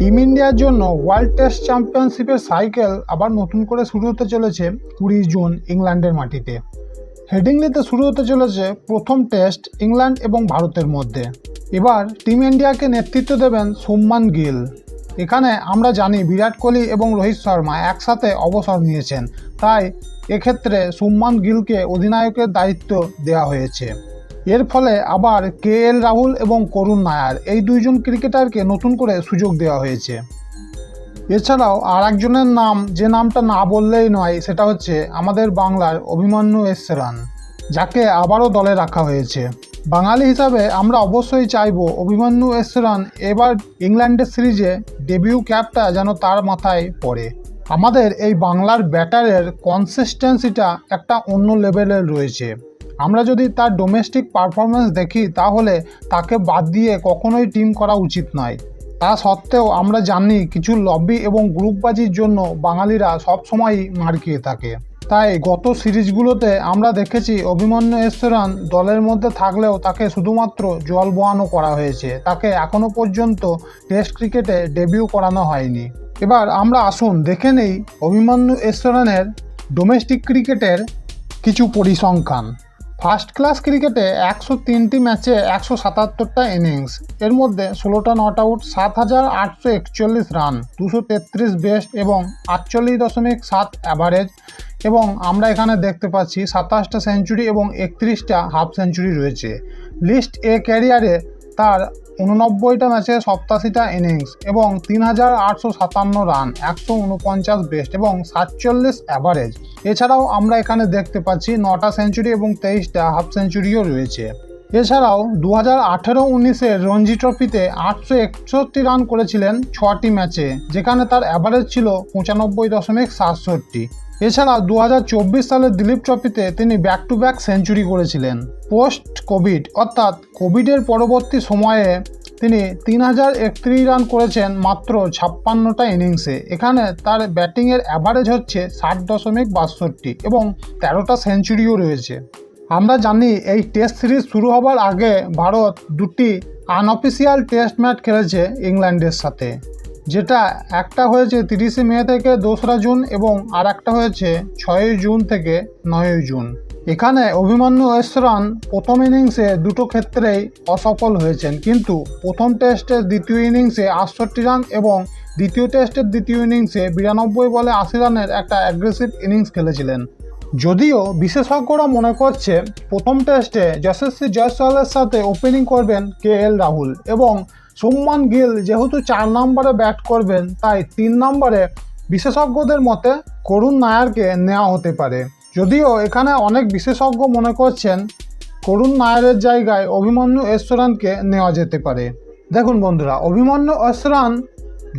Team ইন্ডিয়ার জন্য world test চ্যাম্পিয়নশিপের সাইকেল আবার নতুন করে শুরু হতে চলেছে 20 জুন ইংল্যান্ডের মাটিতে। হেডিংলিতে শুরু হতে চলেছে প্রথম টেস্ট ইংল্যান্ড এবং ভারতের মধ্যে। এবার টিম ইন্ডিয়াকে নেতৃত্ব দেবেন শুভমান গিল। এখানে আমরা জানি বিরাট কোহলি এবং রোহিত শর্মা একসাথে অবসর নিয়েছেন, তাই এক্ষেত্রে শুভমান গিলকে অধিনায়কের দায়িত্ব দেওয়া হয়েছে। এর ফলে আবার কেএল রাহুল এবং করুণ নায়ার এই দুইজন ক্রিকেটারকে নতুন করে সুযোগ দেওয়া হয়েছে। এছাড়াও আর একজনের নাম, যে নামটা না বললেই নয়, সেটা হচ্ছে আমাদের বাংলার অভিমন্যু এসরান, যাকে আবারও দলে রাখা হয়েছে। বাঙালি হিসাবে আমরা অবশ্যই চাইব অভিমন্যু এসরান এবার ইংল্যান্ডের সিরিজে ডেবিউ ক্যাপটা যেন তার মাথায় পড়ে। আমাদের এই বাংলার ব্যাটারের কনসিস্টেন্সিটা একটা অন্য লেভেলের রয়েছে। আমরা যদি তার ডোমেস্টিক পারফরমেন্স দেখি তাহলে তাকে বাদ দিয়ে কখনোই টিম করা উচিত নয়। তা সত্ত্বেও আমরা জানি কিছু লবি এবং গ্রুপবাজির জন্য বাঙালিরা সবসময়ই মার খেয়ে থাকে। তাই গত সিরিজগুলোতে আমরা দেখেছি অভিমন্যু এসরান দলের মধ্যে থাকলেও তাকে শুধুমাত্র জল বোয়ানো করা হয়েছে, তাকে এখনও পর্যন্ত টেস্ট ক্রিকেটে ডেবিউ করানো হয়নি। এবার আমরা আসুন দেখে নেই অভিমন্যু এসরানের ডোমেস্টিক ক্রিকেটের কিছু পরিসংখ্যান। ফার্স্ট ক্লাস ক্রিকেটে 103টি ম্যাচে 177টা ইনিংস, এর মধ্যে 16টা নট আউট, 7,841 রান, 233 বেস্ট এবং 48.7 অ্যাভারেজ। এবং আমরা এখানে দেখতে পাচ্ছি 27টা সেঞ্চুরি এবং 31টা হাফ সেঞ্চুরি রয়েছে। লিস্ট এ ক্যারিয়ারে তার 89টা ম্যাচে 87টা ইনিংস এবং 3,857 রান, 149 বেস্ট এবং 47 অ্যাভারেজ। এছাড়াও আমরা এখানে দেখতে পাচ্ছি 9টা সেঞ্চুরি এবং 23টা হাফ সেঞ্চুরিও রয়েছে। এছাড়াও 2018-19 রঞ্জি ট্রফিতে 861 রান করেছিলেন 6টি ম্যাচে, যেখানে তার অ্যাভারেজ ছিল 95.67। এছাড়া 2024 সালের দিলীপ ট্রফিতে তিনি ব্যাক টু ব্যাক সেঞ্চুরি করেছিলেন। পোস্ট কোভিড অর্থাৎ কোভিডের পরবর্তী সময়ে তিনি 3031 রান করেছেন মাত্র 56টা ইনিংসে। এখানে তার ব্যাটিংয়ের অ্যাভারেজ হচ্ছে 60.62 এবং 13টা সেঞ্চুরিও রয়েছে। আমরা জানি এই টেস্ট সিরিজ শুরু হবার আগে ভারত দুটি আনঅফিসিয়াল টেস্ট ম্যাচ খেলেছে ইংল্যান্ডের সাথে, যেটা একটা হয়েছে 30 মে থেকে 2রা জুন এবং আর একটা হয়েছে 6 জুন থেকে 9 জুন। এখানে অভিমন্যু এসরান প্রথম ইনিংসে দুটো ক্ষেত্রেই অসফল হয়েছেন, কিন্তু প্রথম টেস্টের দ্বিতীয় ইনিংসে 68 রান এবং দ্বিতীয় টেস্টের দ্বিতীয় ইনিংসে 92 বলে 80 রানের একটা অ্যাগ্রেসিভ ইনিংস খেলেছিলেন। যদিও বিশেষজ্ঞরা মনে করছে প্রথম টেস্টে যশস্বী জয়সওয়ালের সাথে ওপেনিং করবেন কেএল রাহুল এবং শুভমান গিল যেহেতু 4 নম্বরে ব্যাট করবেন, তাই 3 নম্বরে বিশেষজ্ঞদের মতে করুণ নায়ারকে নেওয়া হতে পারে। যদিও এখানে অনেক বিশেষজ্ঞ মনে করছেন করুণ নায়ারের জায়গায় অভিমন্যু এসরানকে নেওয়া যেতে পারে। দেখুন বন্ধুরা, অভিমন্যু এসরান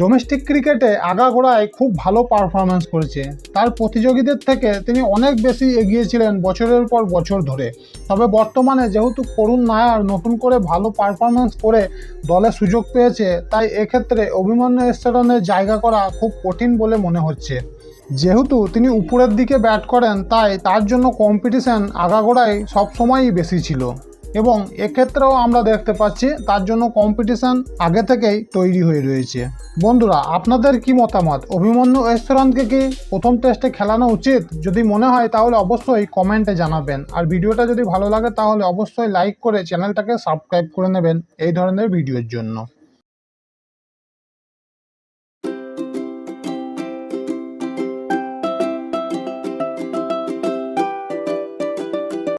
ডোমেস্টিক ক্রিকেটে আগাগোড়ায় খুব ভালো পারফরমেন্স করেছে। তার প্রতিযোগীদের থেকে তিনি অনেক বেশি এগিয়ে ছিলেন বছরের পর বছর ধরে। তবে বর্তমানে যেহেতু করুণ নায়ার নতুন করে ভালো পারফরমেন্স করে দলে সুযোগ পেয়েছে, তাই এক্ষেত্রে অভিমন্যু এসরানের জায়গা করা খুব কঠিন বলে মনে হচ্ছে। যেহেতু তিনি উপরের দিকে ব্যাট করেন, তাই তার জন্য কম্পিটিশন আগাগোড়ায় সবসময়ই বেশি ছিল এবং এক্ষেত্রেও আমরা দেখতে পাচ্ছি তার জন্য কম্পিটিশন আগে থেকেই তৈরি হয়ে রয়েছে। বন্ধুরা, আপনাদের কি মতামত? অভিমন্যু এসরানকে কি প্রথম টেস্টে খেলানো উচিত? যদি মনে হয় তাহলে অবশ্যই কমেন্টে জানাবেন। আর ভিডিওটা যদি ভালো লাগে তাহলে অবশ্যই লাইক করে চ্যানেলটাকে সাবস্ক্রাইব করে নেবেন এই ধরনের ভিডিওর জন্য।